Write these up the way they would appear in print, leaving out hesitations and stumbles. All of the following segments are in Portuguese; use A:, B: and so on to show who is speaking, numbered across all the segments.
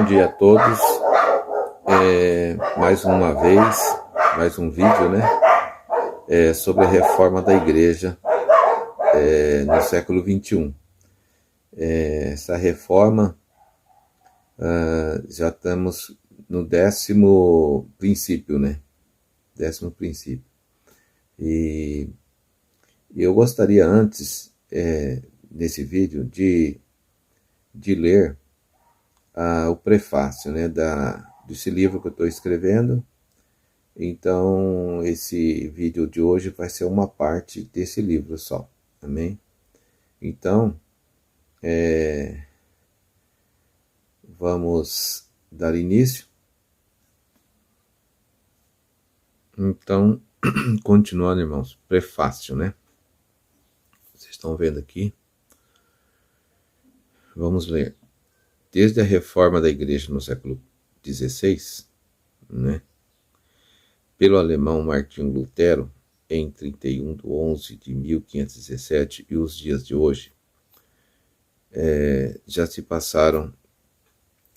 A: Bom dia a todos. Mais uma vez, mais um vídeo, né? Sobre a reforma da igreja no século XXI. Essa reforma, já estamos no 10º princípio, né? 10º princípio. E eu gostaria antes, nesse vídeo, de ler o prefácio, né, desse livro que eu estou escrevendo. Então, esse vídeo de hoje vai ser uma parte desse livro só, amém? Então, vamos dar início. Então, continuando, irmãos, prefácio, né? Vocês estão vendo aqui? Vamos ler. Desde a reforma da igreja no século XVI, né, pelo alemão Martinho Lutero, em 31 de 11 de 1517, e os dias de hoje, já se passaram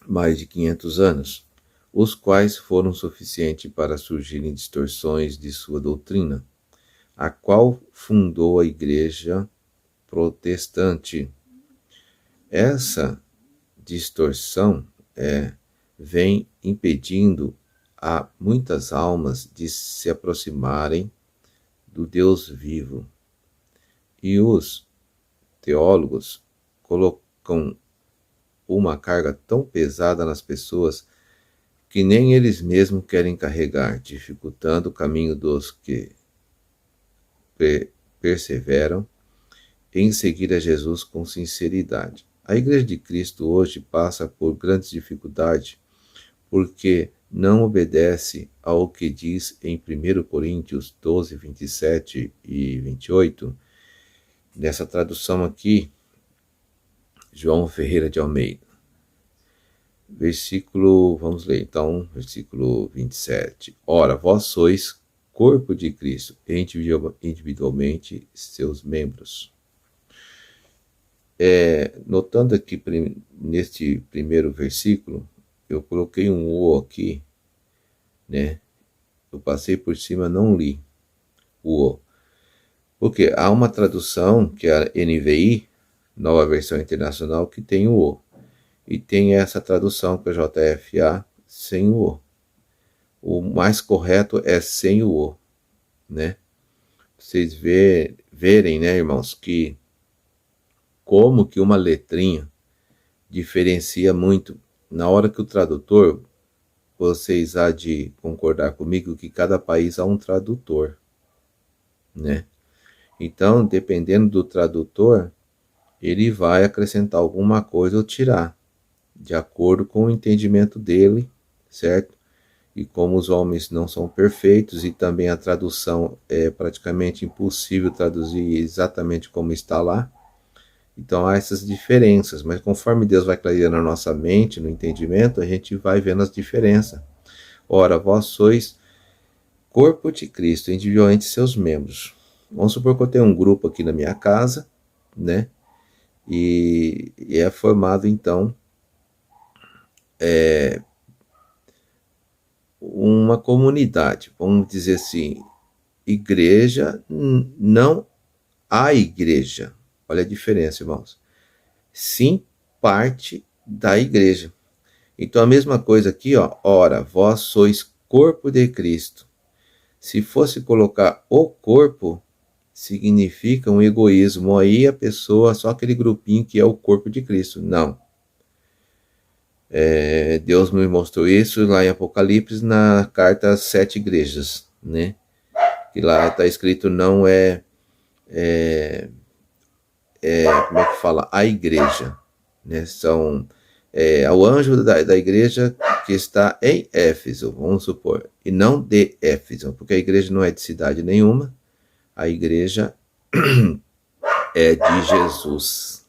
A: mais de 500 anos, os quais foram suficientes para surgirem distorções de sua doutrina, a qual fundou a igreja protestante. Essa distorção vem impedindo a muitas almas de se aproximarem do Deus vivo. E os teólogos colocam uma carga tão pesada nas pessoas que nem eles mesmos querem carregar, dificultando o caminho dos que perseveram em seguir a Jesus com sinceridade. A Igreja de Cristo hoje passa por grandes dificuldades porque não obedece ao que diz em 1 Coríntios 12, 27 e 28, nessa tradução aqui, João Ferreira de Almeida. Vamos ler então, versículo 27. Ora, vós sois corpo de Cristo, individualmente seus membros. Notando aqui neste primeiro versículo, eu coloquei um O aqui, né? Eu passei por cima, não li o O. Porque há uma tradução, que é a NVI, Nova Versão Internacional, que tem o O. E tem essa tradução, que é a JFA, sem o O. O mais correto é sem o O, né? Vocês verem, né, irmãos, que como que uma letrinha diferencia muito. Na hora que o tradutor, vocês há de concordar comigo que cada país há um tradutor, né? Então, dependendo do tradutor, ele vai acrescentar alguma coisa ou tirar, de acordo com o entendimento dele, certo? E como os homens não são perfeitos e também a tradução é praticamente impossível traduzir exatamente como está lá, então há essas diferenças, mas conforme Deus vai clareando a nossa mente, no entendimento, a gente vai vendo as diferenças. Ora, vós sois corpo de Cristo, individualmente seus membros. Vamos supor que eu tenho um grupo aqui na minha casa, né? E é formado, então, uma comunidade, vamos dizer assim, igreja, não a igreja. Olha a diferença, irmãos. Sim, parte da igreja. Então a mesma coisa aqui, ó. Ora, vós sois corpo de Cristo. Se fosse colocar o corpo, significa um egoísmo. Aí a pessoa, só aquele grupinho que é o corpo de Cristo. Não. Deus me mostrou isso lá em Apocalipse, na carta às 7 igrejas, né? Que lá está escrito não como é que fala? A igreja, né? São o anjo da igreja que está em Éfeso, vamos supor, e não de Éfeso, porque a igreja não é de cidade nenhuma, a igreja é de Jesus.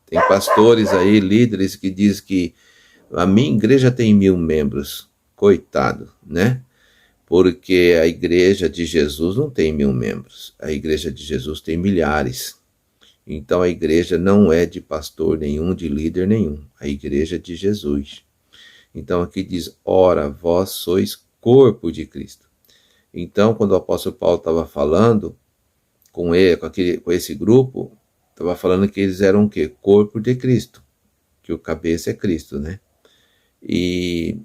A: Tem pastores aí, líderes, que dizem que a minha igreja tem 1000 membros, coitado, né? Porque a igreja de Jesus não tem 1000 membros, a igreja de Jesus tem milhares. Então a igreja não é de pastor nenhum, de líder nenhum. A igreja é de Jesus. Então aqui diz, ora, vós sois corpo de Cristo. Então, quando o apóstolo Paulo estava falando com ele, com esse grupo, estava falando que eles eram o quê? Corpo de Cristo, que o cabeça é Cristo, né? E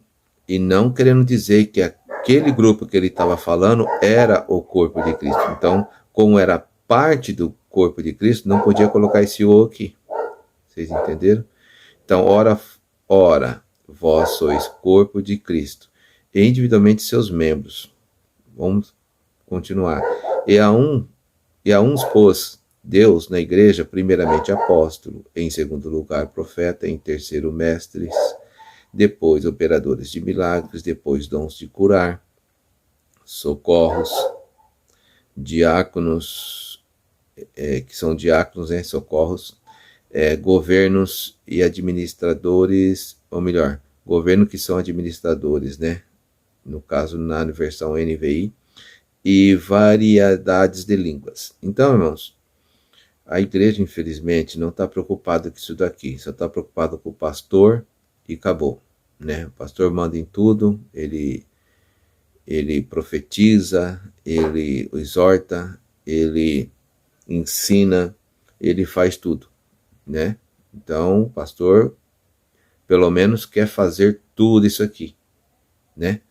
A: não querendo dizer que aquele grupo que ele estava falando era o corpo de Cristo. Então, como era parte do corpo de Cristo, não podia colocar esse o aqui. Vocês entenderam? Então, ora, vós sois corpo de Cristo, e individualmente seus membros. Vamos continuar. E a uns pôs Deus na igreja, primeiramente apóstolo, em segundo lugar profeta, em terceiro mestres, depois operadores de milagres, depois dons de curar, socorros, diáconos, que são diáconos, né, socorros, governos e administradores, ou melhor, governo que são administradores, né, no caso na versão NVI, e variedades de línguas. Então, irmãos, a igreja, infelizmente, não está preocupada com isso daqui, só está preocupada com o pastor e acabou, né? O pastor manda em tudo, ele profetiza, ele exorta, ele ensina, ele faz tudo, né? Então, o pastor, pelo menos, quer fazer tudo isso aqui, né?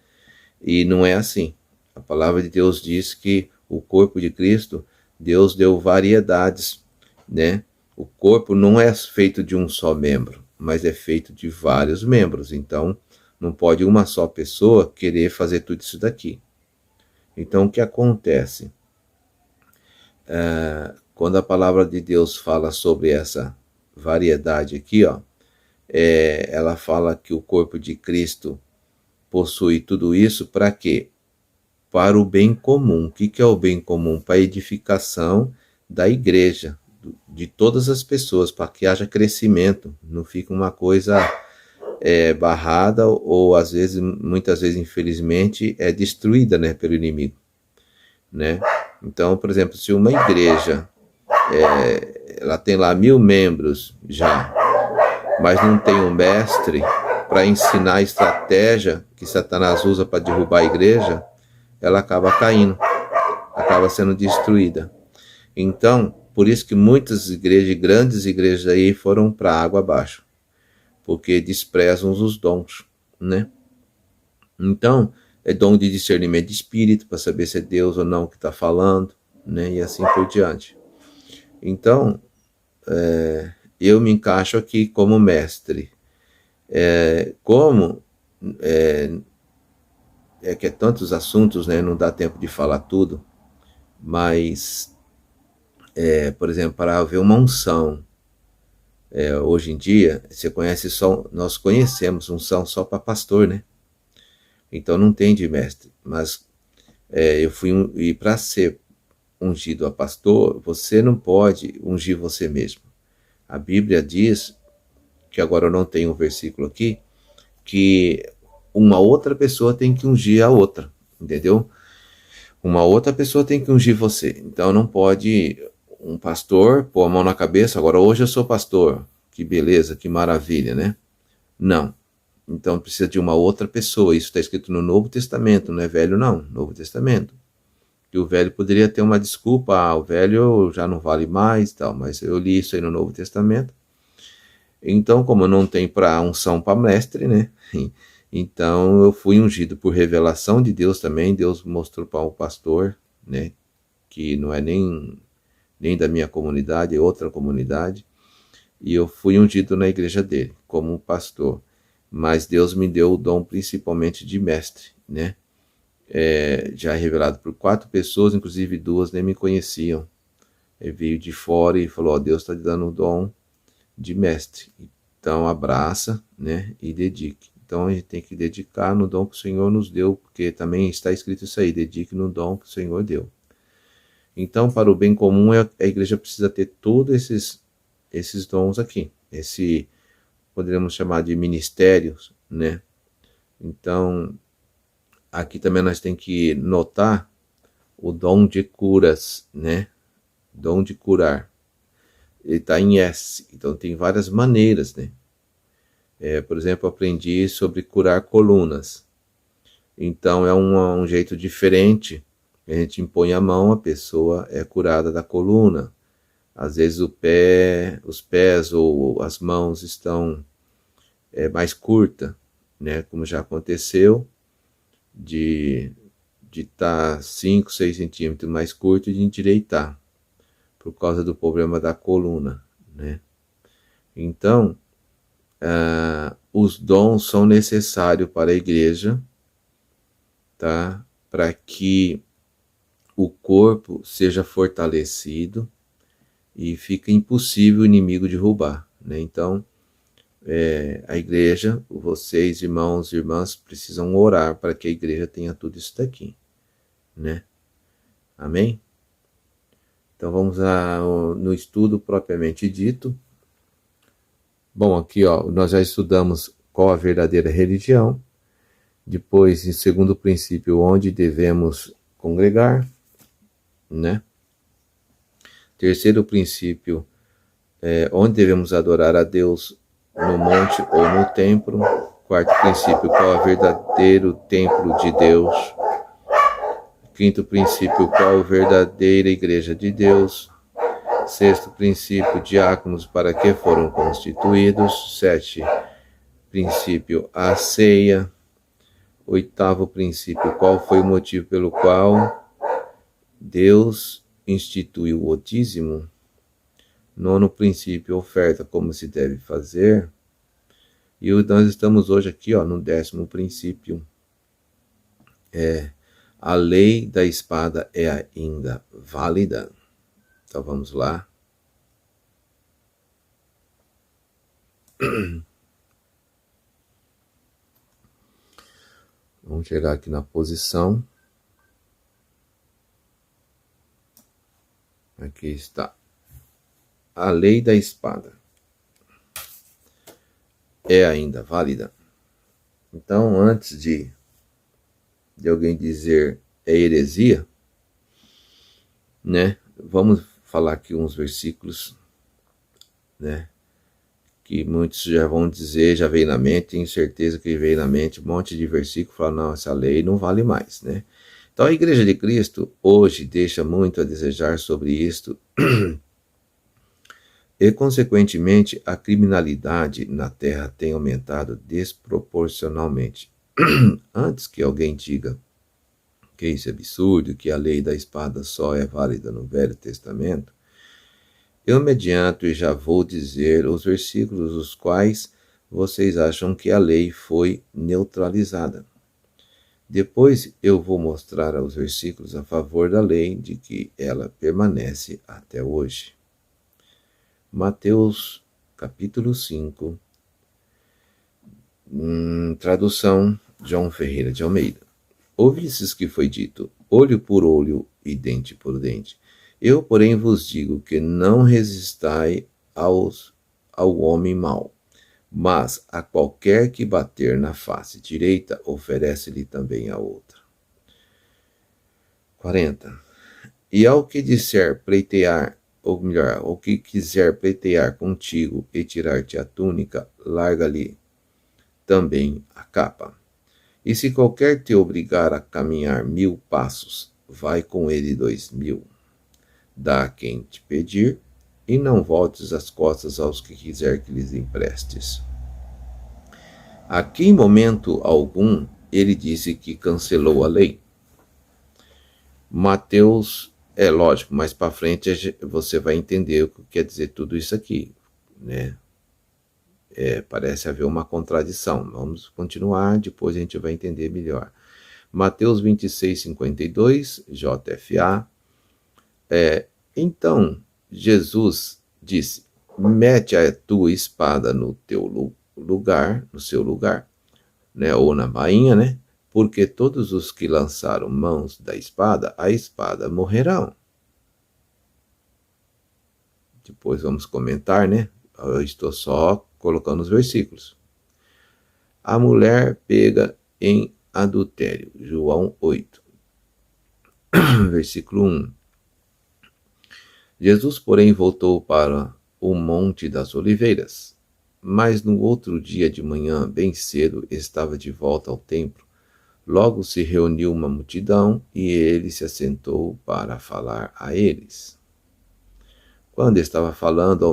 A: E não é assim. A palavra de Deus diz que o corpo de Cristo, Deus deu variedades, né? O corpo não é feito de um só membro, mas é feito de vários membros. Então, não pode uma só pessoa querer fazer tudo isso daqui. Então, o que acontece? Quando a palavra de Deus fala sobre essa variedade aqui, ó, ela fala que o corpo de Cristo possui tudo isso para quê? Para o bem comum. O que é o bem comum? Para a edificação da igreja, de todas as pessoas, para que haja crescimento, não fique uma coisa barrada ou às vezes, muitas vezes, infelizmente, é destruída, né, pelo inimigo, né? Então, por exemplo, se uma igreja ela tem lá 1000 membros já, mas não tem um mestre para ensinar a estratégia que Satanás usa para derrubar a igreja, ela acaba caindo, acaba sendo destruída. Então, por isso que muitas igrejas, grandes igrejas aí, foram para a água abaixo, porque desprezam os dons, né? Então, é dom de discernimento de espírito, para saber se é Deus ou não que está falando, né? E assim por diante. Então, eu me encaixo aqui como mestre. Que é tantos assuntos, né? Não dá tempo de falar tudo, mas, por exemplo, para haver uma unção, hoje em dia, nós conhecemos unção só para pastor, né? Então não tem de mestre, mas e para ser ungido a pastor, você não pode ungir você mesmo. A Bíblia diz, que agora eu não tenho um versículo aqui, que uma outra pessoa tem que ungir a outra, entendeu? Uma outra pessoa tem que ungir você. Então não pode um pastor pôr a mão na cabeça, agora hoje eu sou pastor, que beleza, que maravilha, né? Não. Então precisa de uma outra pessoa. Isso está escrito no Novo Testamento, não é Velho não, Novo Testamento. Que o velho poderia ter uma desculpa, o velho já não vale mais, tal, mas eu li isso aí no Novo Testamento. Então, como não tem para unção para mestre, né? Então eu fui ungido por revelação de Deus também. Deus mostrou para o pastor, né? Que não é nem da minha comunidade, é outra comunidade. E eu fui ungido na igreja dele, como pastor. Mas Deus me deu o dom principalmente de mestre, né? Já revelado por 4 pessoas, inclusive 2 nem me conheciam. Ele veio de fora e falou, Deus está te dando o dom de mestre. Então abraça, né? E dedique. Então a gente tem que dedicar no dom que o Senhor nos deu, porque também está escrito isso aí, dedique no dom que o Senhor deu. Então, para o bem comum, a igreja precisa ter todos esses dons aqui. Poderíamos chamar de ministérios, né? Então, aqui também nós temos que notar o dom de curas, né? Dom de curar. Ele está em S, então tem várias maneiras, né? Por exemplo, aprendi sobre curar colunas. Então é um jeito diferente. A gente impõe a mão, a pessoa é curada da coluna. Às vezes os pés ou as mãos estão mais curta, né? Como já aconteceu, de estar 5, 6 centímetros mais curto e de endireitar, por causa do problema da coluna, né? Então, os dons são necessários para a igreja, tá? Para que o corpo seja fortalecido e fica impossível o inimigo derrubar, né? Então, a igreja, vocês, irmãos e irmãs, precisam orar para que a igreja tenha tudo isso daqui, né? Amém? Então vamos no estudo propriamente dito. Bom, aqui nós já estudamos qual a verdadeira religião. Depois, em segundo princípio, onde devemos congregar, né? Terceiro princípio, onde devemos adorar a Deus, no monte ou no templo. Quarto princípio, qual é o verdadeiro templo de Deus. Quinto princípio, qual a verdadeira igreja de Deus. Sexto princípio, diáconos, para que foram constituídos. Sete princípio, a ceia. Oitavo princípio, qual foi o motivo pelo qual Deus instituiu o dízimo. Nono princípio, oferta, como se deve fazer. E nós estamos hoje aqui no 10º princípio. A lei da espada é ainda válida. Então vamos lá. Vamos chegar aqui na posição. Aqui está. A lei da espada é ainda válida. Então, antes de alguém dizer é heresia, né? Vamos falar aqui uns versículos, né? Que muitos já vão dizer, já veio na mente, tenho certeza que veio na mente um monte de versículos, falam, não, essa lei não vale mais, né? Então a Igreja de Cristo hoje deixa muito a desejar sobre isto e, consequentemente, a criminalidade na terra tem aumentado desproporcionalmente. Antes que alguém diga que isso é absurdo, que a lei da espada só é válida no Velho Testamento, eu me adianto e já vou dizer os versículos os quais vocês acham que a lei foi neutralizada. Depois eu vou mostrar os versículos a favor da lei, de que ela permanece até hoje. Mateus, capítulo 5, tradução João Ferreira de Almeida. Ouvistes que foi dito, olho por olho e dente por dente. Eu, porém, vos digo que não resistai ao homem mau, mas a qualquer que bater na face direita, oferece-lhe também a outra. 40. E ao que disser pleitear, ou melhor, ao que quiser pleitear contigo e tirar-te a túnica, larga-lhe também a capa. E se qualquer te obrigar a caminhar 1000 passos, vai com ele 2000. Dá a quem te pedir, e não voltes as costas aos que quiser que lhes emprestes. Aqui, em momento algum, ele disse que cancelou a lei. Mateus, é lógico, mais para frente você vai entender o que quer dizer tudo isso aqui, né? Parece haver uma contradição. Vamos continuar, depois a gente vai entender melhor. Mateus 26, 52, JFA. Então, Jesus disse, mete a tua espada no teu lugar, no seu lugar, né? Ou na bainha, né? Porque todos os que lançaram mãos da espada, a espada morrerão. Depois vamos comentar, né? Eu estou só colocando os versículos. A mulher pega em adultério. João 8. Versículo 1. Jesus, porém, voltou para o Monte das Oliveiras. Mas no outro dia de manhã, bem cedo, estava de volta ao templo. Logo se reuniu uma multidão e ele se assentou para falar a eles. Quando estava falando,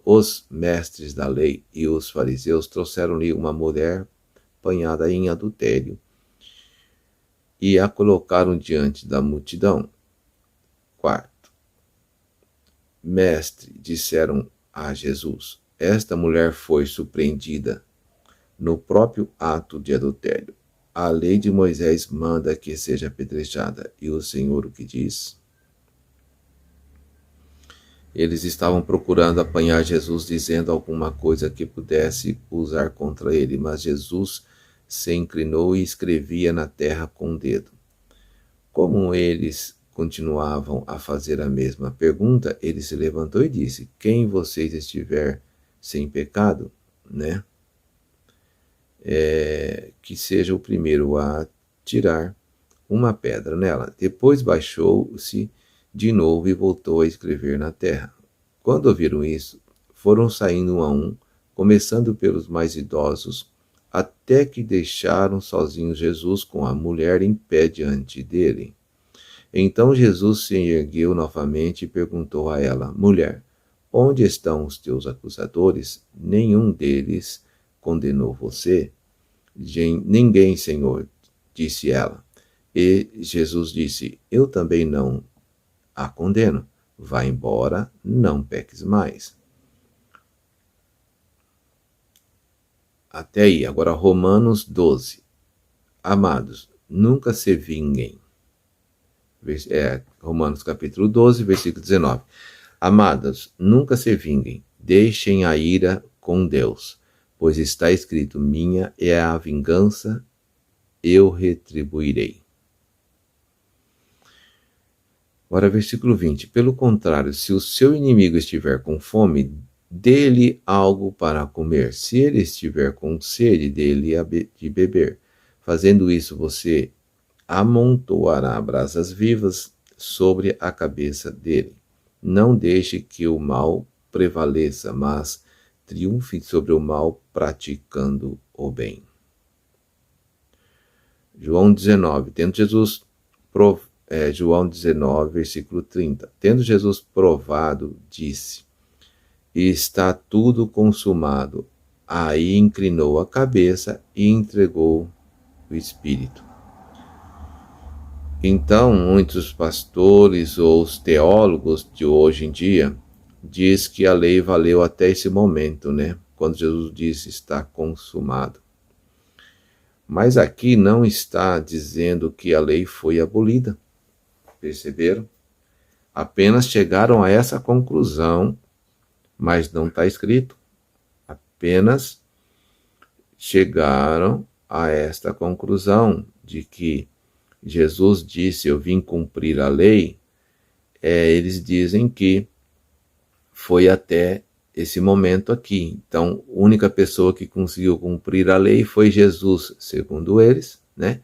A: os mestres da lei e os fariseus trouxeram-lhe uma mulher apanhada em adultério e a colocaram diante da multidão. Quarto, mestre, disseram a Jesus, esta mulher foi surpreendida no próprio ato de adultério. A lei de Moisés manda que seja apedrejada. E o Senhor o que diz? Eles estavam procurando apanhar Jesus, dizendo alguma coisa que pudesse usar contra ele, mas Jesus se inclinou e escrevia na terra com o dedo. Como eles continuavam a fazer a mesma pergunta, ele se levantou e disse, quem vocês estiver sem pecado, né? Que seja o primeiro a tirar uma pedra nela. Depois baixou-se de novo e voltou a escrever na terra. Quando ouviram isso, foram saindo um a um, começando pelos mais idosos, até que deixaram sozinho Jesus com a mulher em pé diante dele. Então Jesus se ergueu novamente e perguntou a ela, mulher, onde estão os teus acusadores? Nenhum deles condenou você? Ninguém, Senhor, disse ela. E Jesus disse, eu também não a condeno. Vá embora, não peques mais. Até aí, agora Romanos 12. Amados, nunca se vinguem. Romanos capítulo 12, versículo 19. Amados, nunca se vinguem, deixem a ira com Deus, pois está escrito, minha é a vingança, eu retribuirei. Agora, versículo 20. Pelo contrário, se o seu inimigo estiver com fome, dê-lhe algo para comer. Se ele estiver com sede, dê-lhe de beber. Fazendo isso, você amontoará brasas vivas sobre a cabeça dele. Não deixe que o mal prevaleça, mas triunfe sobre o mal praticando o bem. João 19, João 19, versículo 30. Tendo Jesus provado, disse, está tudo consumado. Aí inclinou a cabeça e entregou o Espírito. Então, muitos pastores ou os teólogos de hoje em dia diz que a lei valeu até esse momento, né? Quando Jesus disse está consumado. Mas aqui não está dizendo que a lei foi abolida. Perceberam? Apenas chegaram a essa conclusão, mas não está escrito. Apenas chegaram a esta conclusão de que Jesus disse, eu vim cumprir a lei. Eles dizem que foi até esse momento aqui. Então, a única pessoa que conseguiu cumprir a lei foi Jesus, segundo eles, né?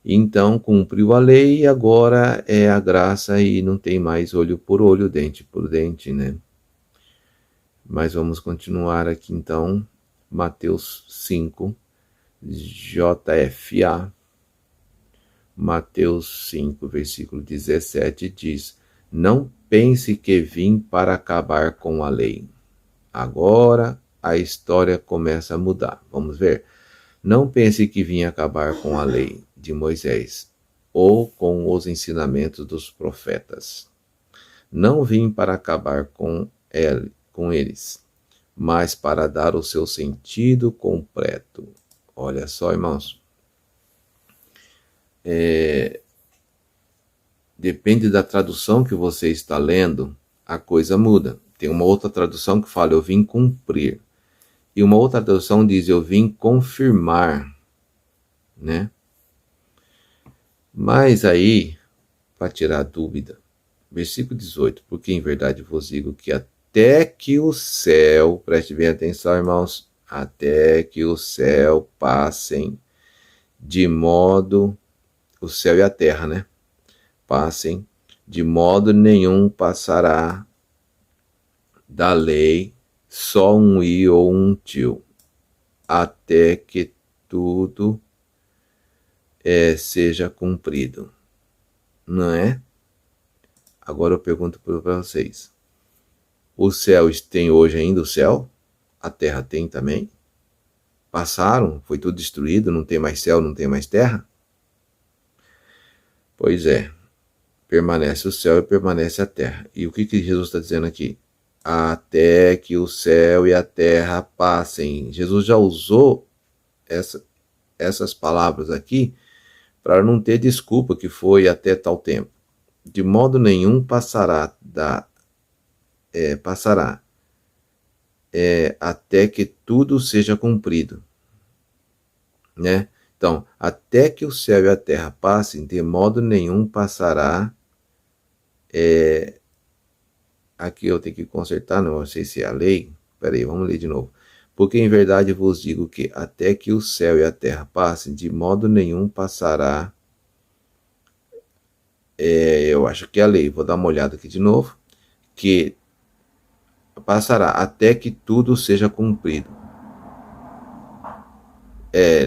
A: Então, cumpriu a lei e agora é a graça e não tem mais olho por olho, dente por dente, né? Mas vamos continuar aqui então, Mateus 5, JFA. Mateus 5, versículo 17 diz, não pense que vim para acabar com a lei. Agora a história começa a mudar. Vamos ver. Não pense que vim acabar com a lei de Moisés ou com os ensinamentos dos profetas. Não vim para acabar com eles, mas para dar o seu sentido completo. Olha só, irmãos. Depende da tradução que você está lendo, a coisa muda. Tem uma outra tradução que fala, eu vim cumprir. E uma outra tradução diz, eu vim confirmar, né? Mas aí, para tirar a dúvida, versículo 18, porque em verdade vos digo que até que o céu, preste bem atenção, irmãos, até que o céu passem de modo, o céu e a terra, né? Passem, de modo nenhum passará da lei, só um i ou um til, até que tudo seja cumprido. Não é? Agora eu pergunto para vocês. Os céus têm hoje ainda o céu? A terra tem também? Passaram? Foi tudo destruído? Não tem mais céu, não tem mais terra? Pois é. Permanece o céu e permanece a terra. E o que Jesus está dizendo aqui? Até que o céu e a terra passem. Jesus já usou essas palavras aqui para não ter desculpa que foi até tal tempo. De modo nenhum passará até que tudo seja cumprido, né? Então, até que o céu e a terra passem, de modo nenhum passará. Aqui eu tenho que consertar, não sei se é a lei. Peraí, vamos ler de novo. Porque em verdade vos digo que até que o céu e a terra passem, de modo nenhum passará. Eu acho que é a lei. Vou dar uma olhada aqui de novo. Que passará até que tudo seja cumprido.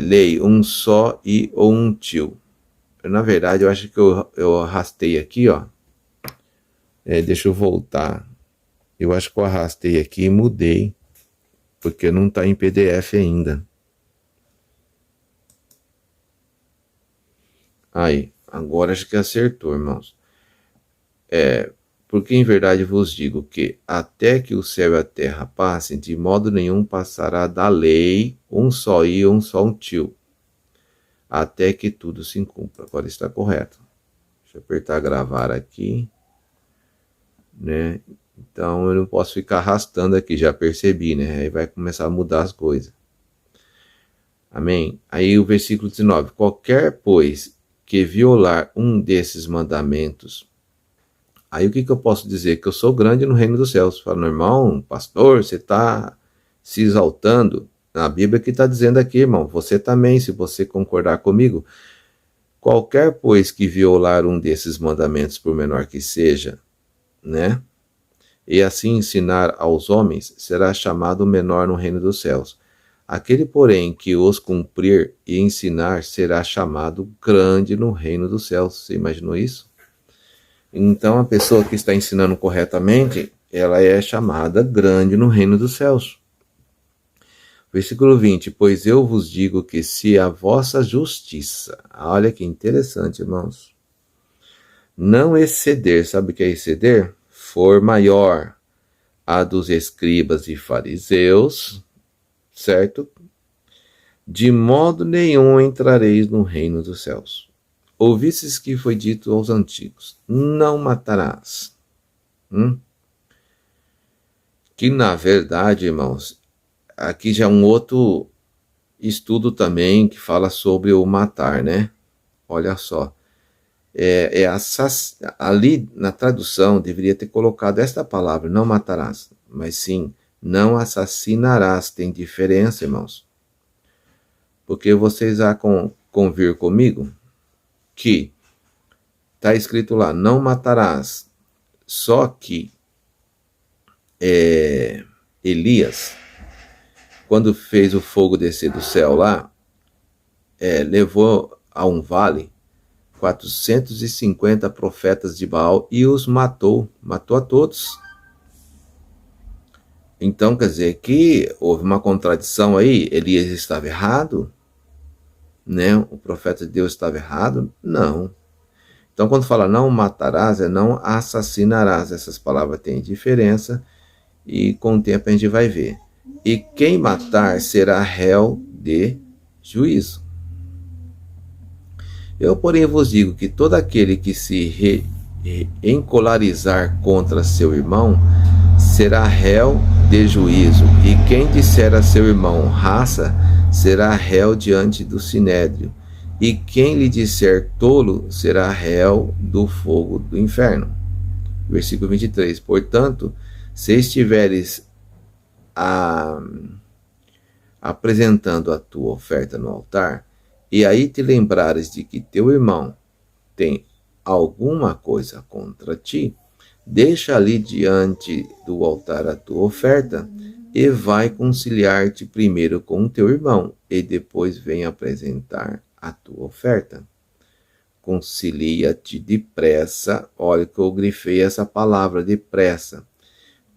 A: Lei, um só i ou um til. Na verdade, eu acho que eu arrastei aqui, ó. Deixa eu voltar. Eu acho que eu arrastei aqui e mudei, porque não está em PDF ainda. Aí, agora acho que acertou, irmãos. Porque em verdade vos digo que até que o céu e a terra passem, de modo nenhum passará da lei um só i ou um só um til, até que tudo se cumpra. Agora está correto. Deixa eu apertar gravar aqui, né? Então eu não posso ficar arrastando aqui, já percebi, né? Aí vai começar a mudar as coisas. Amém? Aí o versículo 19. Qualquer, pois, que violar um desses mandamentos. Aí o que eu posso dizer? Que eu sou grande no reino dos céus. Fala, meu irmão, pastor, você está se exaltando. A Bíblia que está dizendo aqui, irmão, você também, se você concordar comigo. Qualquer, pois, que violar um desses mandamentos, por menor que seja, né? E assim ensinar aos homens, será chamado menor no reino dos céus. Aquele, porém, que os cumprir e ensinar, será chamado grande no reino dos céus. Você imaginou isso? Então, a pessoa que está ensinando corretamente, ela é chamada grande no reino dos céus. Versículo 20. Pois eu vos digo que se a vossa justiça, olha que interessante, irmãos, não exceder, sabe o que é exceder? For maior a dos escribas e fariseus, certo? De modo nenhum entrareis no reino dos céus. Ouvistes que foi dito aos antigos, não matarás. Que na verdade, irmãos, aqui já é um outro estudo também que fala sobre o matar, né? Olha só. Ali na tradução deveria ter colocado esta palavra, não matarás, mas sim, não assassinarás. Tem diferença, irmãos. Porque vocês vão convir comigo que está escrito lá, não matarás. Só que Elias, quando fez o fogo descer do céu lá, levou a um vale 450 profetas de Baal e os matou a todos. Então, quer dizer que houve uma contradição aí, Elias estava errado, né? O profeta de Deus estava errado? Não. Então, quando fala não matarás, não assassinarás. Essas palavras têm diferença e com o tempo a gente vai ver. E quem matar será réu de juízo. Eu, porém, vos digo que todo aquele que se encolarizar contra seu irmão será réu de juízo, e quem disser a seu irmão raça será réu diante do sinédrio, e quem lhe disser tolo será réu do fogo do inferno. Versículo 23. Portanto, se estiveres apresentando a tua oferta no altar, e aí te lembrares de que teu irmão tem alguma coisa contra ti, deixa ali diante do altar a tua oferta e vai conciliar-te primeiro com o teu irmão e depois vem apresentar a tua oferta. Concilia-te depressa, olha que eu grifei essa palavra, depressa,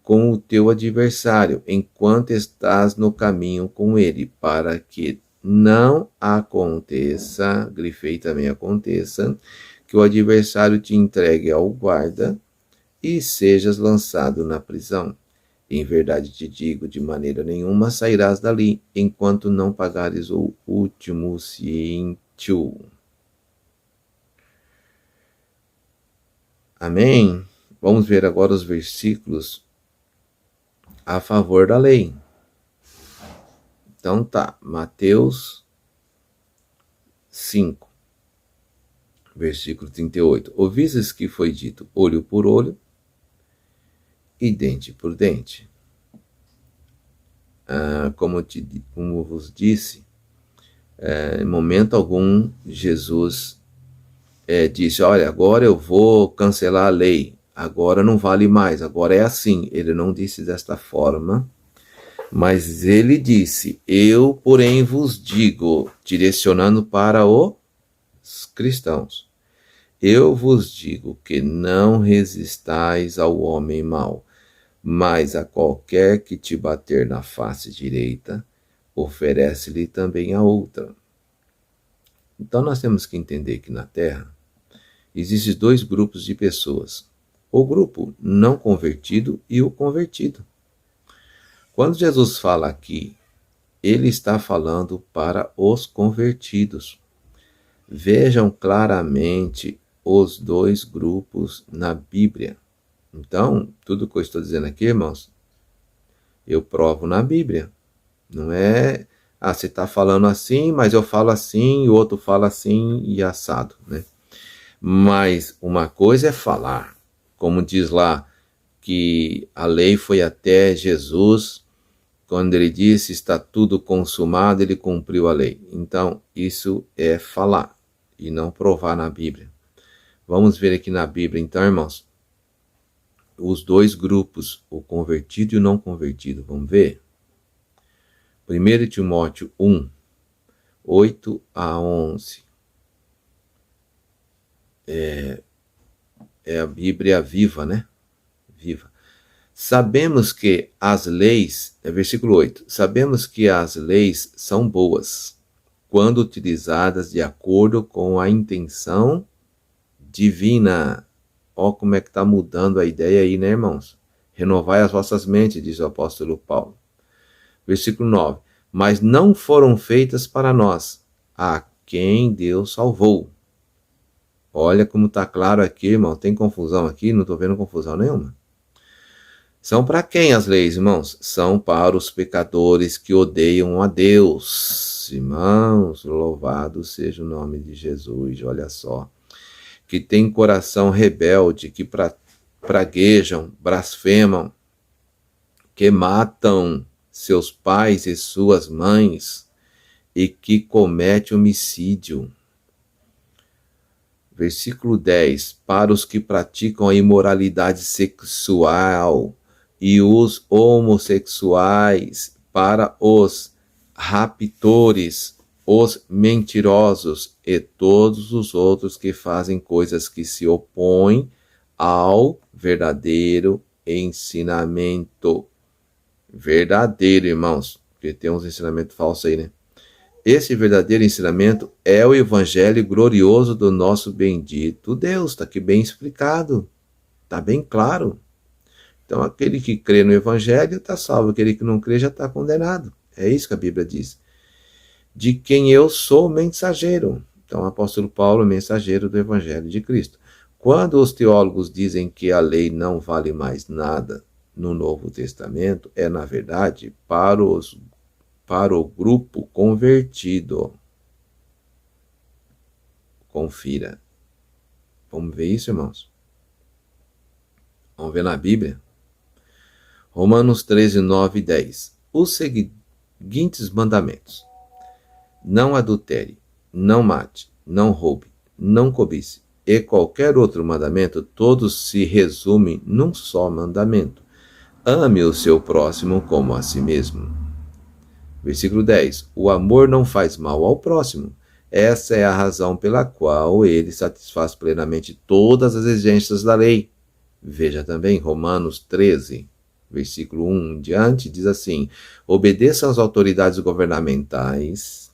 A: com o teu adversário, enquanto estás no caminho com ele, para que não aconteça, grifei também aconteça, que o adversário te entregue ao guarda e sejas lançado na prisão. Em verdade te digo, de maneira nenhuma sairás dali, enquanto não pagares o último cíntil. Amém? Vamos ver agora os versículos a favor da lei. Então tá, Mateus 5, versículo 38. Ouvistes que foi dito olho por olho e dente por dente. Como vos disse, em momento algum Jesus disse, olha, agora eu vou cancelar a lei, agora não vale mais, agora é assim. Ele não disse desta forma, mas ele disse, eu, porém, vos digo, direcionando para os cristãos, eu vos digo que não resistais ao homem mau, mas a qualquer que te bater na face direita, oferece-lhe também a outra. Então nós temos que entender que na Terra existem dois grupos de pessoas, o grupo não convertido e o convertido. Quando Jesus fala aqui, ele está falando para os convertidos. Vejam claramente os dois grupos na Bíblia. Então, tudo que eu estou dizendo aqui, irmãos, eu provo na Bíblia. Não é, você está falando assim, mas eu falo assim, e o outro fala assim e assado, né? Mas uma coisa é falar, como diz lá, que a lei foi até Jesus, quando ele disse está tudo consumado, ele cumpriu a lei. Então, isso é falar e não provar na Bíblia. Vamos ver aqui na Bíblia, então, irmãos, os dois grupos, o convertido e o não convertido. Vamos ver? 1 Timóteo 1, 8 a 11. É a Bíblia viva, né? Viva. Sabemos que as leis, versículo 8, sabemos que as leis são boas, quando utilizadas de acordo com a intenção divina. Ó como é que está mudando a ideia aí, né, irmãos? Renovai as vossas mentes, diz o apóstolo Paulo. Versículo 9, mas não foram feitas para nós, a quem Deus salvou. Olha como está claro aqui, irmão. Tem confusão aqui? Não estou vendo confusão nenhuma. São para quem as leis, irmãos? São para os pecadores que odeiam a Deus. Irmãos, louvado seja o nome de Jesus, olha só. Que tem coração rebelde, que praguejam, blasfemam, que matam seus pais e suas mães e que comete homicídio. Versículo 10, para os que praticam a imoralidade sexual e os homossexuais, para os raptores, os mentirosos e todos os outros que fazem coisas que se opõem ao verdadeiro ensinamento. Verdadeiro, irmãos, porque tem uns ensinamentos falsos aí, né? Esse verdadeiro ensinamento é o evangelho glorioso do nosso bendito Deus. Está aqui bem explicado. Está bem claro. Então, aquele que crê no evangelho está salvo. Aquele que não crê já está condenado. É isso que a Bíblia diz. De quem eu sou mensageiro. Então, o apóstolo Paulo é mensageiro do evangelho de Cristo. Quando os teólogos dizem que a lei não vale mais nada no Novo Testamento, é, na verdade, para o grupo convertido. Confira. Vamos ver isso, irmãos? Vamos ver na Bíblia? Romanos 13, 9 e 10. Os seguintes mandamentos: não adultere, não mate, não roube, não cobice, e qualquer outro mandamento, todos se resumem num só mandamento: ame o seu próximo como a si mesmo. Versículo 10. O amor não faz mal ao próximo. Essa é a razão pela qual ele satisfaz plenamente todas as exigências da lei. Veja também Romanos 13, versículo 1 em diante, diz assim: obedeçam às autoridades governamentais,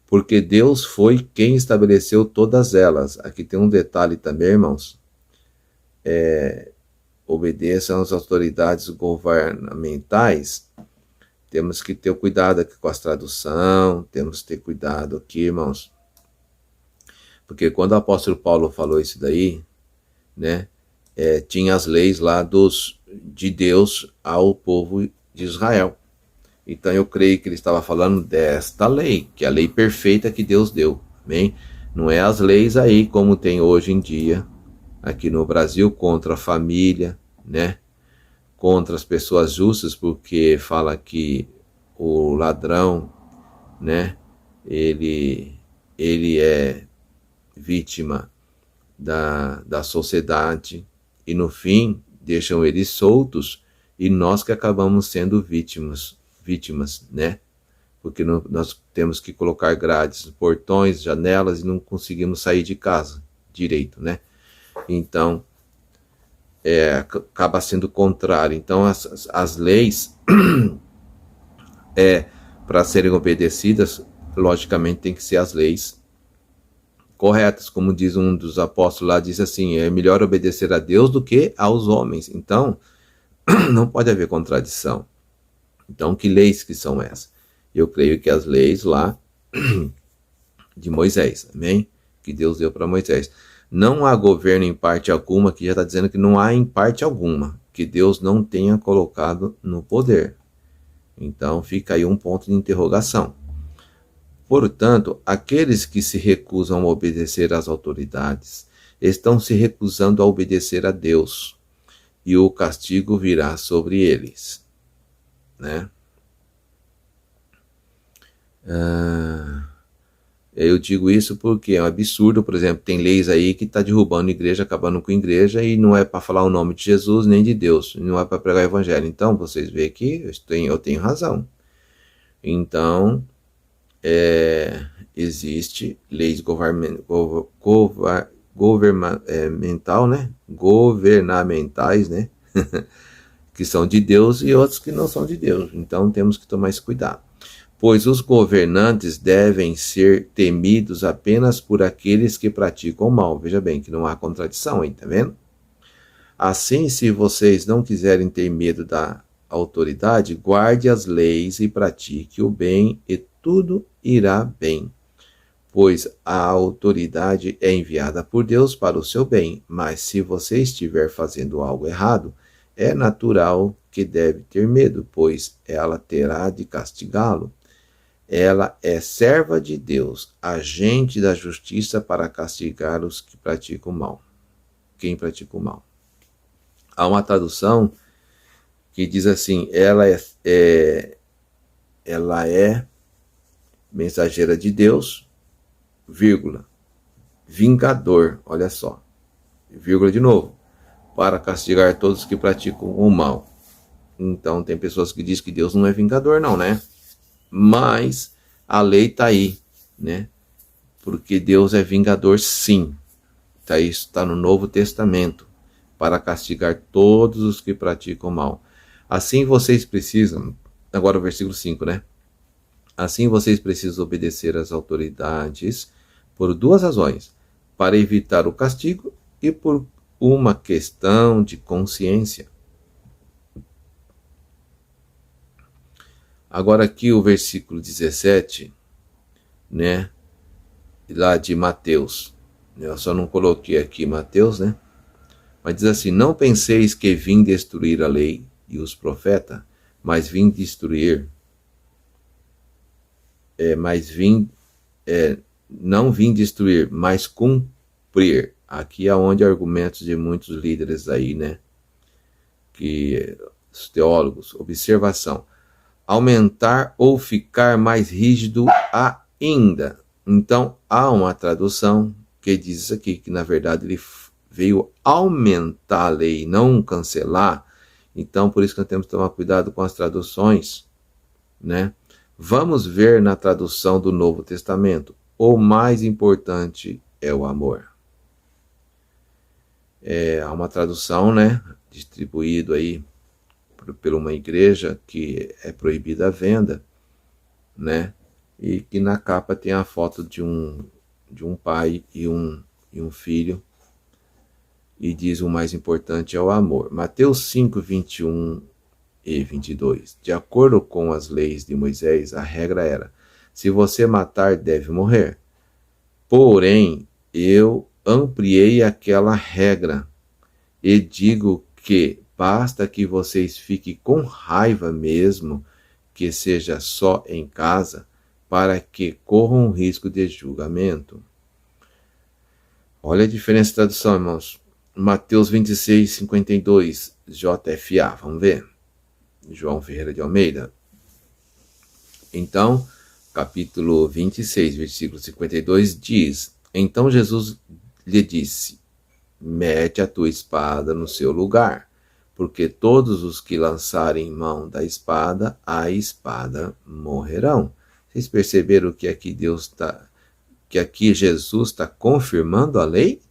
A: porque Deus foi quem estabeleceu todas elas. Aqui tem um detalhe também, irmãos. Obedeçam às autoridades governamentais. Temos que ter cuidado aqui com as traduções, temos que ter cuidado aqui, irmãos. Porque quando o apóstolo Paulo falou isso daí, né, tinha as leis lá de Deus ao povo de Israel. Então eu creio que ele estava falando desta lei, que é a lei perfeita que Deus deu. Amém? Não é as leis aí como tem hoje em dia, aqui no Brasil, contra a família, né? Contra as pessoas justas, porque fala que o ladrão, né? Ele é vítima da sociedade, e no fim deixam eles soltos, e nós que acabamos sendo vítimas, né? Porque nós temos que colocar grades, portões, janelas, e não conseguimos sair de casa direito, né? Então, acaba sendo contrário. Então, as leis, para serem obedecidas, logicamente tem que ser as leis corretas, como diz um dos apóstolos lá, diz assim: é melhor obedecer a Deus do que aos homens. Então, não pode haver contradição. Então, que leis que são essas? Eu creio que as leis lá de Moisés, amém? Que Deus deu para Moisés. Não há governo em parte alguma, que já está dizendo que não há em parte alguma, que Deus não tenha colocado no poder. Então, fica aí um ponto de interrogação. Portanto, aqueles que se recusam a obedecer às autoridades estão se recusando a obedecer a Deus, e o castigo virá sobre eles, né? Eu digo isso porque é um absurdo. Por exemplo, tem leis aí que está derrubando igreja, acabando com igreja, e não é para falar o nome de Jesus nem de Deus, não é para pregar o evangelho. Então, vocês veem que eu tenho razão. Então, existe leis governamentais, né? que são de Deus, e outros que não são de Deus. Então temos que tomar esse cuidado. Pois os governantes devem ser temidos apenas por aqueles que praticam o mal. Veja bem que não há contradição aí, tá vendo? Assim, se vocês não quiserem ter medo da autoridade, guarde as leis e pratique o bem, e tudo irá bem. Pois a autoridade é enviada por Deus para o seu bem, mas se você estiver fazendo algo errado, é natural que deve ter medo, pois ela terá de castigá-lo. Ela é serva de Deus, agente da justiça para castigar os que praticam o mal. Quem pratica o mal. Há uma tradução que diz assim: ela é mensageira de Deus, vírgula, vingador, olha só, vírgula de novo, para castigar todos que praticam o mal. Então tem pessoas que dizem que Deus não é vingador não, né? Mas a lei está aí, né? Porque Deus é vingador sim. Isso está no Novo Testamento, para castigar todos os que praticam o mal. Assim vocês precisam, agora o versículo 5, né? Assim vocês precisam obedecer às autoridades por duas razões: para evitar o castigo e por uma questão de consciência. Agora aqui o versículo 17, né, lá de Mateus. Eu só não coloquei aqui Mateus, né? Mas diz assim: não penseis que vim destruir a lei e os profetas, mas vim destruir. Não vim destruir, mas cumprir. Aqui é onde argumentos de muitos líderes aí, né? Que os teólogos, observação: aumentar ou ficar mais rígido ainda. Então, há uma tradução que diz isso aqui, que na verdade ele veio aumentar a lei, não cancelar. Então, por isso que nós temos que tomar cuidado com as traduções, né? Vamos ver na tradução do Novo Testamento. O mais importante é o amor. Há uma tradução, né, distribuído aí por uma igreja que é proibida a venda, né? E que na capa tem a foto de um pai e um filho, e diz: o mais importante é o amor. Mateus 5, 21 e 22. De acordo com as leis de Moisés, a regra era: se você matar, deve morrer. Porém, eu ampliei aquela regra e digo que basta que vocês fiquem com raiva mesmo, que seja só em casa, para que corram risco de julgamento. Olha a diferença de tradução, irmãos. Mateus 26, 52, JFA, vamos ver. João Ferreira de Almeida. Então, capítulo 26, versículo 52 diz: então Jesus lhe disse: mete a tua espada no seu lugar, porque todos os que lançarem mão da espada, a espada morrerão. Vocês perceberam que aqui Jesus está confirmando a lei?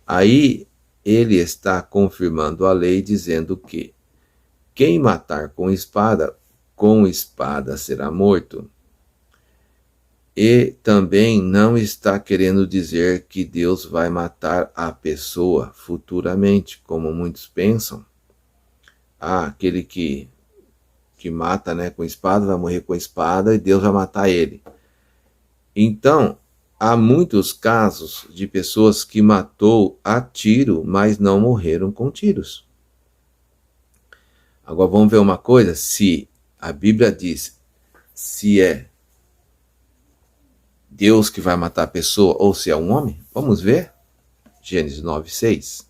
A: Aí ele está confirmando a lei, dizendo que quem matar com espada será morto. E também não está querendo dizer que Deus vai matar a pessoa futuramente, como muitos pensam. Aquele que mata, né, com espada vai morrer com espada e Deus vai matar ele. Então, há muitos casos de pessoas que matou a tiro, mas não morreram com tiros. Agora vamos ver uma coisa: se a Bíblia diz se é Deus que vai matar a pessoa ou se é um homem, vamos ver. Gênesis 9, 6.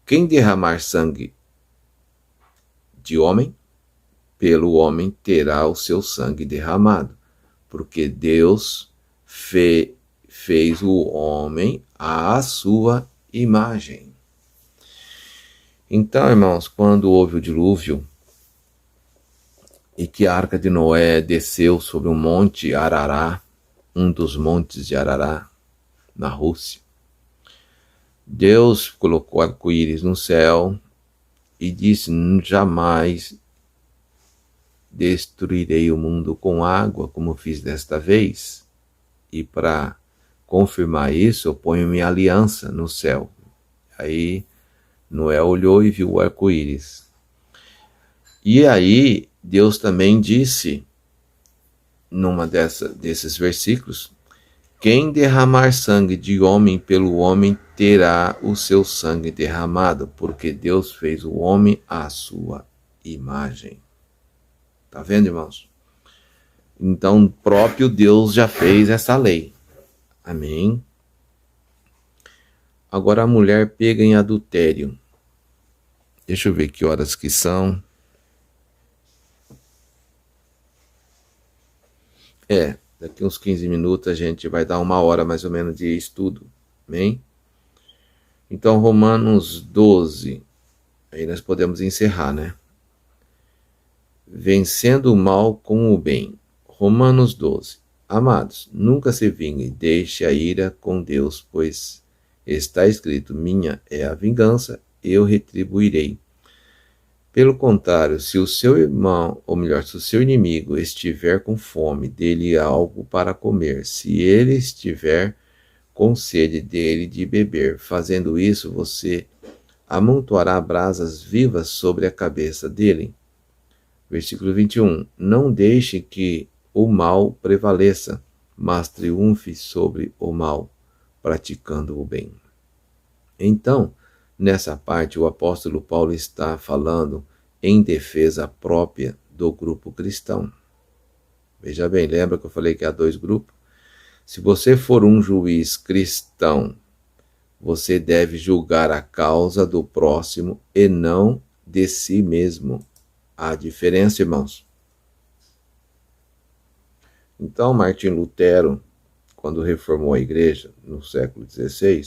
A: Quem derramar sangue de homem, pelo homem terá o seu sangue derramado, porque Deus fez o homem à sua imagem. Então, irmãos, quando houve o dilúvio e que a arca de Noé desceu sobre um monte Arará, um dos montes de Arará, na Rússia, Deus colocou arco-íris no céu e disse: jamais destruirei o mundo com água, como fiz desta vez. E para confirmar isso, eu ponho minha aliança no céu. Aí Noé olhou e viu o arco-íris. E aí Deus também disse, numa desses versículos: quem derramar sangue de homem pelo homem terá o seu sangue derramado, porque Deus fez o homem à sua imagem. Tá vendo, irmãos? Então, o próprio Deus já fez essa lei. Amém? Agora a mulher pega em adultério. Deixa eu ver que horas que são. Daqui uns 15 minutos a gente vai dar 1 hora mais ou menos de estudo. Amém? Então, Romanos 12. Aí nós podemos encerrar, né? Vencendo o mal com o bem. Romanos 12. Amados, nunca se vingue, deixe a ira com Deus, pois está escrito: minha é a vingança, eu retribuirei. Pelo contrário, se o seu irmão, ou melhor, se o seu inimigo estiver com fome, dê-lhe algo para comer. Se ele estiver com sede, dele de beber. Fazendo isso, você amontoará brasas vivas sobre a cabeça dele. Versículo 21. Não deixe que o mal prevaleça, mas triunfe sobre o mal, praticando o bem. Então, nessa parte, o apóstolo Paulo está falando em defesa própria do grupo cristão. Veja bem, lembra que eu falei que há 2 grupos? Se você for um juiz cristão, você deve julgar a causa do próximo e não de si mesmo. Há diferença, irmãos? Então, Martim Lutero, quando reformou a igreja no século XVI,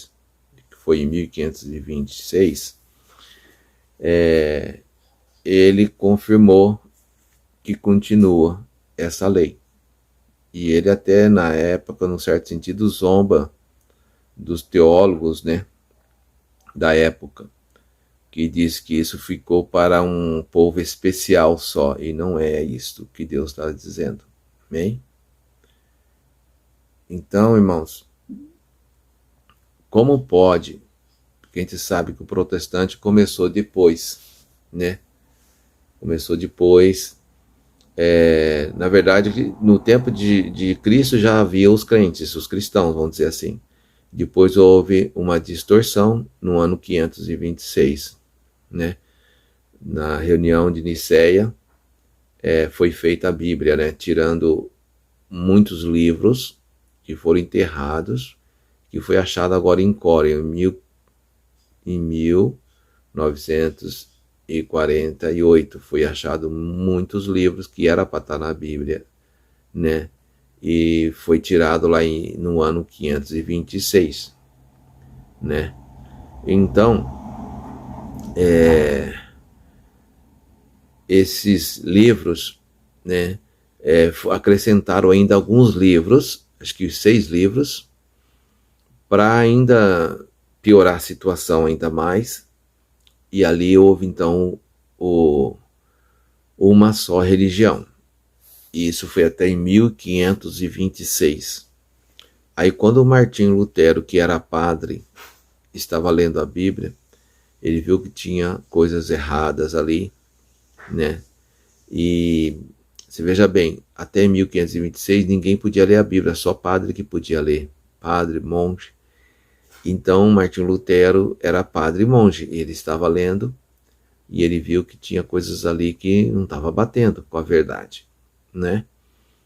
A: que foi em 1526, ele confirmou que continua essa lei. E ele até, na época, num certo sentido, zomba dos teólogos, né, da época, que diz que isso ficou para um povo especial só, e não é isto que Deus está dizendo. Amém? Então, irmãos, como pode? Porque a gente sabe que o protestante começou depois, né? Começou depois. Na verdade, no tempo de Cristo já havia os crentes, os cristãos, vamos dizer assim. Depois houve uma distorção no ano 526, né? Na reunião de Niceia, foi feita a Bíblia, né? Tirando muitos livros que foram enterrados, que foi achado agora em Córdoba, em 1948. Foi achado muitos livros que era para estar na Bíblia, né? E foi tirado lá no ano 526, né? Então, esses livros, né, acrescentaram ainda alguns livros, acho que 6 livros, para ainda piorar a situação ainda mais. E ali houve então uma só religião. E isso foi até em 1526. Aí quando Martinho Lutero, que era padre, estava lendo a Bíblia, ele viu que tinha coisas erradas ali, né? E você veja bem, até 1526 ninguém podia ler a Bíblia, só padre que podia ler, padre, monge. Então Martinho Lutero era padre e monge, ele estava lendo e ele viu que tinha coisas ali que não estava batendo com a verdade, né?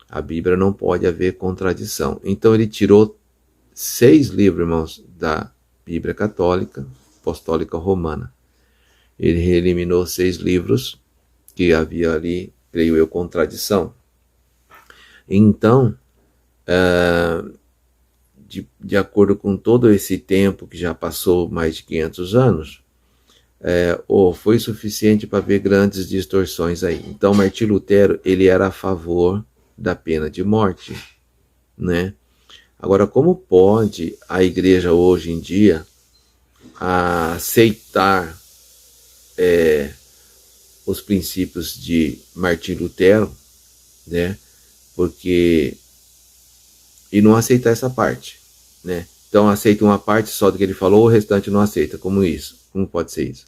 A: A Bíblia não pode haver contradição. Então ele tirou 6 livros, irmãos, da Bíblia Católica, Apostólica Romana. Ele eliminou 6 livros que havia ali, creio eu, contradição. Então, de acordo com todo esse tempo que já passou mais de 500 anos, foi suficiente para ver grandes distorções aí. Então, Martinho Lutero, ele era a favor da pena de morte, né? Agora, como pode a igreja hoje em dia aceitar os princípios de Martinho Lutero, né? E não aceitar essa parte, né? Então aceita uma parte só do que ele falou, o restante não aceita. Como pode ser isso?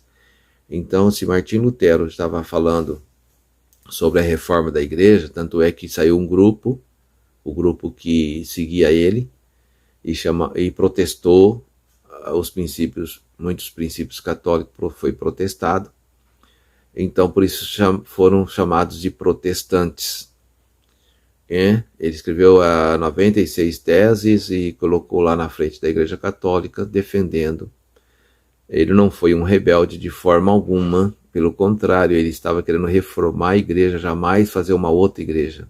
A: Então, se Martinho Lutero estava falando sobre a reforma da igreja, tanto é que saiu um grupo, o grupo que seguia ele, e protestou os princípios, muitos princípios católicos foi protestado. Então, por isso foram chamados de protestantes. Ele escreveu 96 teses e colocou lá na frente da Igreja Católica, defendendo. Ele não foi um rebelde de forma alguma, pelo contrário, ele estava querendo reformar a igreja, jamais fazer uma outra igreja.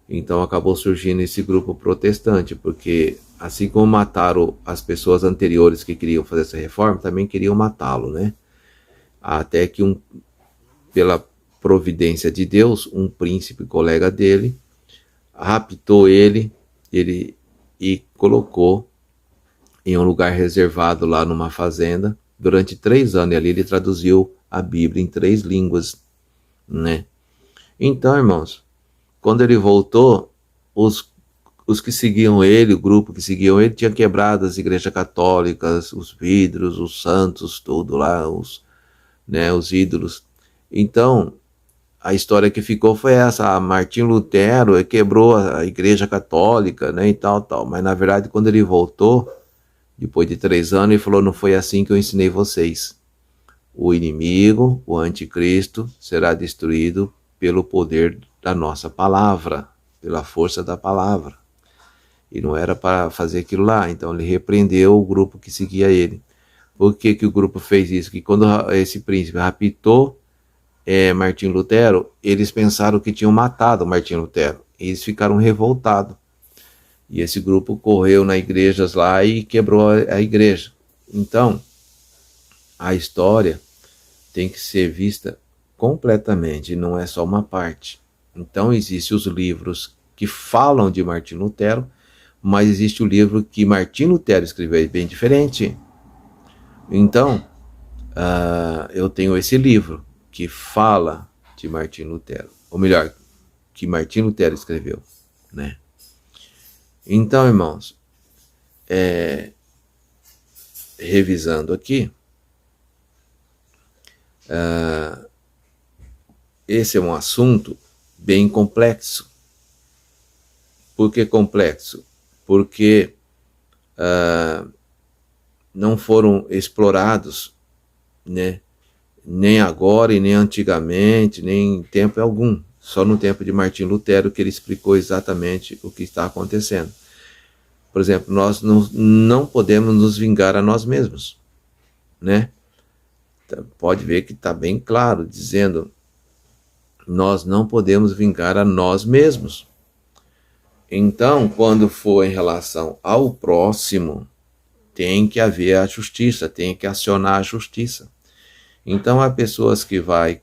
A: Então acabou surgindo esse grupo protestante, porque assim como mataram as pessoas anteriores que queriam fazer essa reforma, também queriam matá-lo, né? Até que pela providência de Deus, um príncipe colega dele raptou ele e colocou em um lugar reservado lá numa fazenda durante 3 anos. E ali ele traduziu a Bíblia em 3 línguas, né? Então, irmãos, quando ele voltou, os que seguiam ele, o grupo que seguiam ele, tinha quebrado as igrejas católicas, os vidros, os santos, tudo lá, os ídolos. Então, a história que ficou foi essa: Martinho Lutero quebrou a igreja católica, né, e tal. Mas na verdade, quando ele voltou, depois de 3 anos, ele falou: não foi assim que eu ensinei vocês. O inimigo, o anticristo, será destruído pelo poder da nossa palavra, pela força da palavra. E não era para fazer aquilo lá. Então ele repreendeu o grupo que seguia ele. Por que o grupo fez isso? Que quando esse príncipe raptou Martinho Lutero, eles pensaram que tinham matado Martinho Lutero. E eles ficaram revoltados. E esse grupo correu nas igrejas lá e quebrou a igreja. Então, a história tem que ser vista completamente, não é só uma parte. Então, existem os livros que falam de Martim Lutero, mas existe o livro que Martim Lutero escreveu bem diferente. Então, eu tenho esse livro que fala de Martim Lutero, ou melhor, que Martim Lutero escreveu, né? Então, irmãos, revisando aqui, esse é um assunto bem complexo. Por que complexo? Porque não foram explorados, né? Nem agora e nem antigamente, nem em tempo algum. Só no tempo de Martim Lutero que ele explicou exatamente o que está acontecendo. Por exemplo, nós não podemos nos vingar a nós mesmos, né? Pode ver que está bem claro, dizendo, nós não podemos vingar a nós mesmos. Então, quando for em relação ao próximo, tem que haver a justiça, tem que acionar a justiça. Então, há pessoas que vai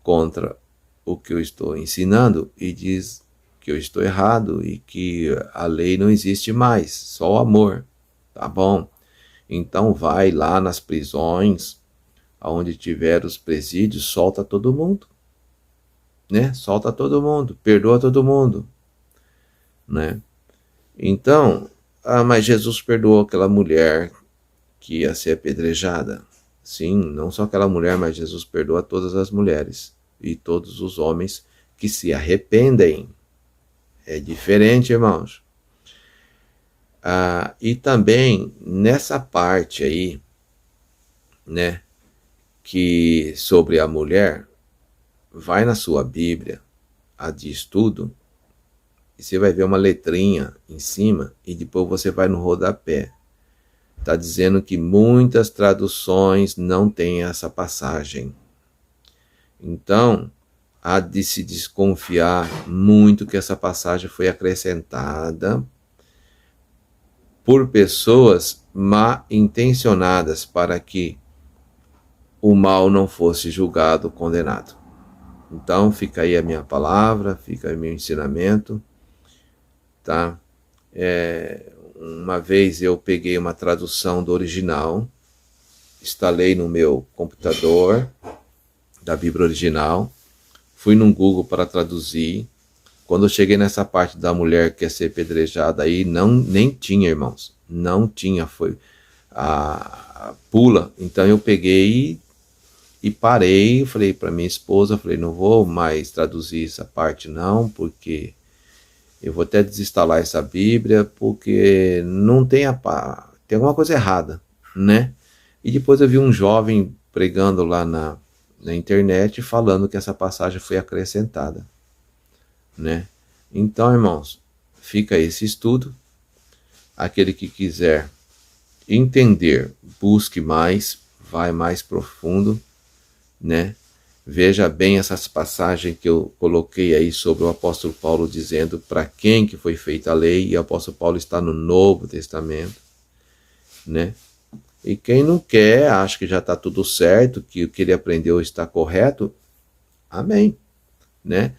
A: contra o que eu estou ensinando e diz que eu estou errado e que a lei não existe mais, só o amor. Tá bom? Então, vai lá nas prisões, onde tiver os presídios, solta todo mundo, né? Solta todo mundo, perdoa todo mundo, né? Então, mas Jesus perdoou aquela mulher que ia ser apedrejada. Sim, não só aquela mulher, mas Jesus perdoa todas as mulheres e todos os homens que se arrependem. É diferente, irmãos. E também nessa parte aí, né, que sobre a mulher, vai na sua Bíblia, a de estudo, e você vai ver uma letrinha em cima e depois você vai no rodapé. Está dizendo que muitas traduções não têm essa passagem. Então, há de se desconfiar muito que essa passagem foi acrescentada por pessoas mal intencionadas para que o mal não fosse julgado, condenado. Então, fica aí a minha palavra, fica aí meu ensinamento, tá? Uma vez eu peguei uma tradução do original, instalei no meu computador da Bíblia original, fui no Google para traduzir. Quando eu cheguei nessa parte da mulher que quer ser apedrejada aí, nem tinha, irmãos, não tinha, foi a pula. Então eu peguei e parei, falei para minha esposa, falei, não vou mais traduzir essa parte não, porque eu vou até desinstalar essa Bíblia, porque não tem tem alguma coisa errada, né? E depois eu vi um jovem pregando lá na internet falando que essa passagem foi acrescentada, né? Então, irmãos, fica esse estudo. Aquele que quiser entender, busque mais, vai mais profundo, né? Veja bem essas passagens que eu coloquei aí sobre o apóstolo Paulo dizendo para quem que foi feita a lei, e o apóstolo Paulo está no Novo Testamento, né? E quem não quer, acha que já está tudo certo, que o que ele aprendeu está correto, amém, né?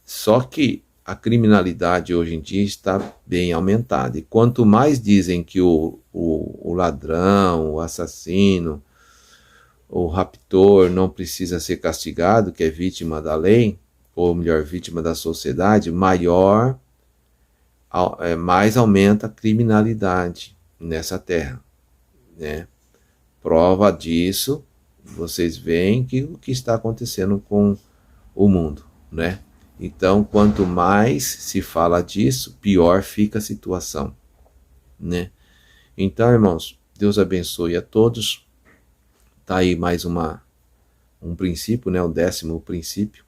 A: Só que a criminalidade hoje em dia está bem aumentada, e quanto mais dizem que o ladrão, o assassino, o raptor não precisa ser castigado, que é vítima da lei, ou melhor, vítima da sociedade, mais aumenta a criminalidade nessa terra, né? Prova disso, vocês veem que o que está acontecendo com o mundo, né? Então, quanto mais se fala disso, pior fica a situação, né? Então, irmãos, Deus abençoe a todos. Tá aí mais um princípio, né? O 10º princípio.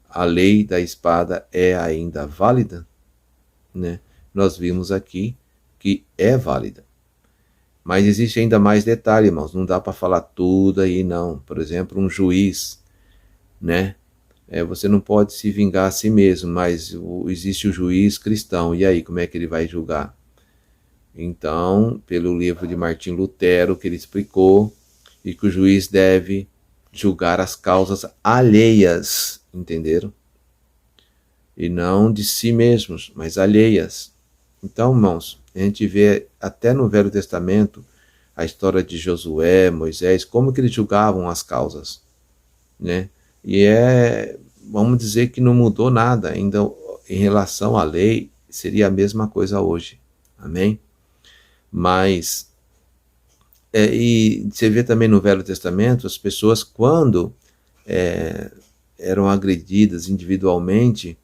A: A lei da espada é ainda válida, né? Nós vimos aqui que é válida. Mas existe ainda mais detalhe, irmãos. Não dá para falar tudo aí, não. Por exemplo, um juiz, né? Você não pode se vingar a si mesmo, mas existe o juiz cristão, e aí, como é que ele vai julgar? Então, pelo livro de Martim Lutero, que ele explicou, e que o juiz deve julgar as causas alheias, entenderam? E não de si mesmos, mas alheias. Então, irmãos, a gente vê até no Velho Testamento a história de Josué, Moisés, como que eles julgavam as causas, né? E vamos dizer que não mudou nada, ainda em relação à lei, seria a mesma coisa hoje, amém? Mas, e você vê também no Velho Testamento, as pessoas quando eram agredidas individualmente,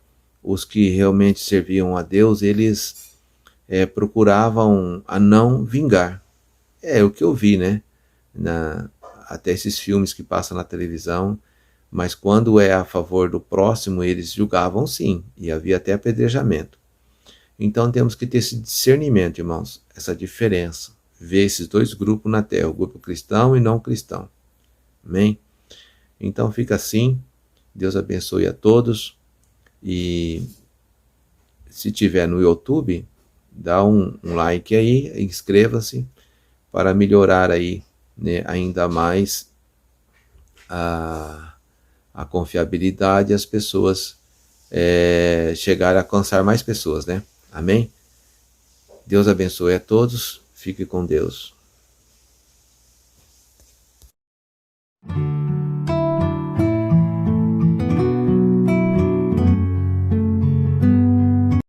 A: os que realmente serviam a Deus, eles procuravam a não vingar. É o que eu vi, né? Até esses filmes que passam na televisão, mas quando é a favor do próximo, eles julgavam sim, e havia até apedrejamento. Então temos que ter esse discernimento, irmãos, essa diferença, ver esses dois grupos na terra, o grupo cristão e não cristão. Amém? Então fica assim, Deus abençoe a todos, e se tiver no YouTube, dá um like aí, inscreva-se, para melhorar aí, né, ainda mais a confiabilidade e as pessoas chegarem a alcançar mais pessoas, né? Amém? Deus abençoe a todos, fique com Deus.